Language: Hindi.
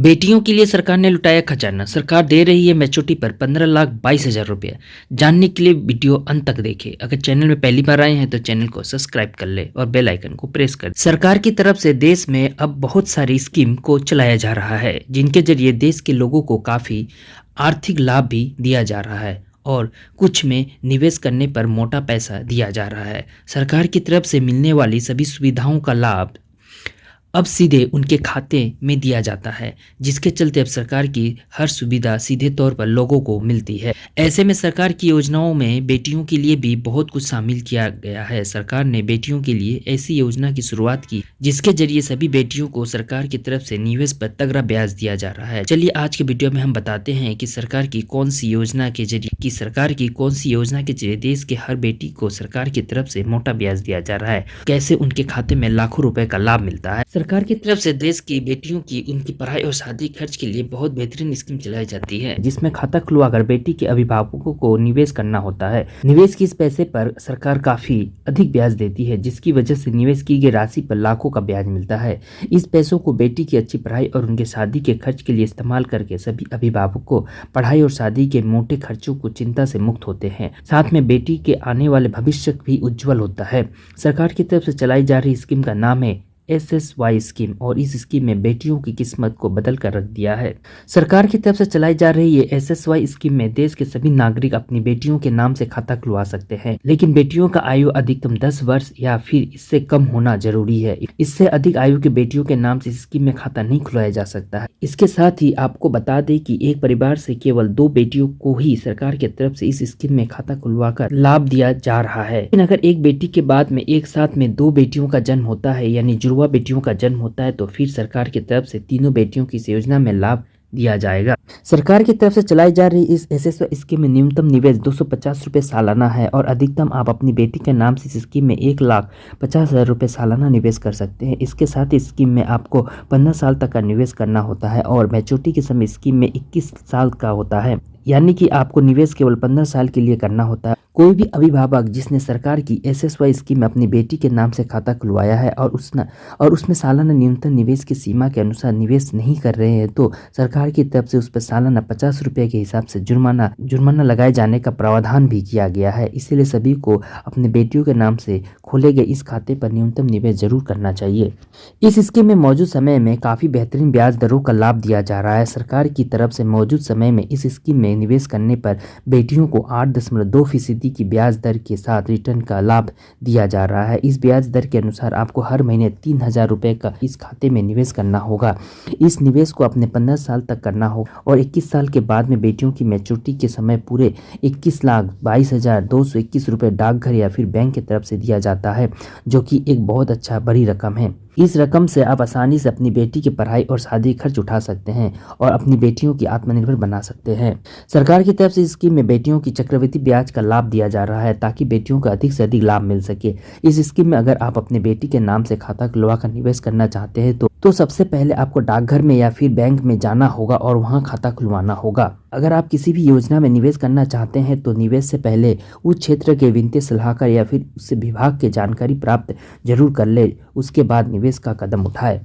बेटियों के लिए सरकार ने लुटाया खजाना। सरकार दे रही है मैच्योरिटी पर 15,22,000 रुपये। जानने के लिए वीडियो अंत तक देखें। अगर चैनल में पहली बार आए हैं तो चैनल को सब्सक्राइब कर ले और बेल आइकन को प्रेस कर। सरकार की तरफ से देश में अब बहुत सारी स्कीम को चलाया जा रहा है, जिनके जरिए देश के लोगों को काफी आर्थिक लाभ भी दिया जा रहा है और कुछ में निवेश करने पर मोटा पैसा दिया जा रहा है। सरकार की तरफ से मिलने वाली सभी सुविधाओं का लाभ अब सीधे उनके खाते में दिया जाता है, जिसके चलते अब सरकार की हर सुविधा सीधे तौर पर लोगों को मिलती है। ऐसे में सरकार की योजनाओं में बेटियों के लिए भी बहुत कुछ शामिल किया गया है। सरकार ने बेटियों के लिए ऐसी योजना की शुरुआत की जिसके जरिए सभी बेटियों को सरकार की तरफ से निवेश पर तगड़ा ब्याज दिया जा रहा है। चलिए आज के वीडियो में हम बताते हैं कि सरकार की कौन सी योजना के जरिए देश के हर बेटी को सरकार की तरफ से मोटा ब्याज दिया जा रहा है, कैसे उनके खाते में लाखों रुपए का लाभ मिलता है। सरकार की तरफ से देश की बेटियों की उनकी पढ़ाई और शादी खर्च के लिए बहुत बेहतरीन स्कीम चलाई जाती है, जिसमें खाता खुलवाकर बेटी के अभिभावकों को निवेश करना होता है। निवेश की इस पैसे पर सरकार काफी अधिक ब्याज देती है, जिसकी वजह से निवेश की गई राशि पर लाखों का ब्याज मिलता है। इस पैसों को बेटी की अच्छी पढ़ाई और उनके शादी के खर्च के लिए इस्तेमाल करके सभी अभिभावक को पढ़ाई और शादी के मोटे खर्चों को चिंता से मुक्त होते हैं। साथ में बेटी के आने वाले भविष्य भी उज्जवल होता है। सरकार की तरफ से चलाई जा रही स्कीम का नाम है SSY स्कीम और इस स्कीम में बेटियों की किस्मत को बदल कर रख दिया है। सरकार की तरफ से चलाई जा रही है SSY स्कीम में देश के सभी नागरिक अपनी बेटियों के नाम से खाता खुलवा सकते हैं, लेकिन बेटियों का आयु अधिकतम 10 वर्ष या फिर इससे कम होना जरूरी है। इससे अधिक आयु के बेटियों के नाम से स्कीम में खाता नहीं खुलवाया जा सकता है। इसके साथ ही आपको बता दें कि एक परिवार से केवल 2 बेटियों को ही सरकार की तरफ से इस स्कीम में खाता खुलवाकर लाभ दिया जा रहा है। लेकिन अगर एक बेटी के बाद में एक साथ में 2 बेटियों का जन्म होता है, यानी बेटियों का जन्म होता है, तो फिर सरकार की तरफ से तीनों बेटियों की इस योजना में लाभ दिया जाएगा। सरकार की तरफ से चलाई जा रही इस SSY स्कीम में न्यूनतम निवेश 250 रुपये सालाना है और अधिकतम आप अपनी बेटी के नाम से इस स्कीम में 1,50,000 रुपये सालाना निवेश कर सकते हैं। इसके साथ इस स्कीम में आपको 15 साल तक का निवेश करना होता है और मैच्योरिटी के समय स्कीम में 21 साल का होता है, यानी कि आपको निवेश केवल 15 साल के लिए करना होता है। कोई भी अभिभावक जिसने सरकार की SSY स्कीम में अपनी बेटी के नाम से खाता खुलवाया है और उसमें सालाना न्यूनतम निवेश की सीमा के अनुसार निवेश नहीं कर रहे हैं, तो सरकार की तरफ से उस पर सालाना 50 रुपये के हिसाब से जुर्माना लगाए जाने का प्रावधान भी किया गया है। इसीलिए सभी को अपने बेटियों के नाम से खोले गए इस खाते पर न्यूनतम निवेश जरूर करना चाहिए। इस स्कीम में मौजूद समय में काफी बेहतरीन ब्याज दरों का लाभ दिया जा रहा है। सरकार की तरफ से मौजूद समय में इस स्कीम में निवेश करने पर बेटियों को 8.2% की ब्याज दर के साथ रिटर्न का लाभ दिया जा रहा है। इस ब्याज दर के अनुसार आपको हर महीने 3,000 रुपये का इस खाते में निवेश करना होगा। इस निवेश को अपने 15 साल तक करना होगा और 21 साल के बाद में बेटियों की मैच्योरिटी के समय पूरे 21,22,221 रुपये डाकघर या फिर बैंक की तरफ से दिया जाता है, जो कि एक बहुत अच्छा बड़ी रकम है। इस रकम से आप आसानी से अपनी बेटी की पढ़ाई और शादी खर्च उठा सकते हैं और अपनी बेटियों की आत्मनिर्भर बना सकते हैं। सरकार की तरफ से इस स्कीम में बेटियों की चक्रवृद्धि ब्याज का लाभ दिया जा रहा है ताकि बेटियों को अधिक से अधिक लाभ मिल सके। इस स्कीम में अगर आप अपनी बेटी के नाम से खाता खुलवा कर निवेश करना चाहते हैं तो सबसे पहले आपको डाकघर में या फिर बैंक में जाना होगा और वहां खाता खुलवाना होगा। अगर आप किसी भी योजना में निवेश करना चाहते हैं तो निवेश से पहले उस क्षेत्र के वित्तीय सलाहकार या फिर उससे विभाग की जानकारी प्राप्त जरूर कर ले, उसके बाद निवेश का कदम उठाए।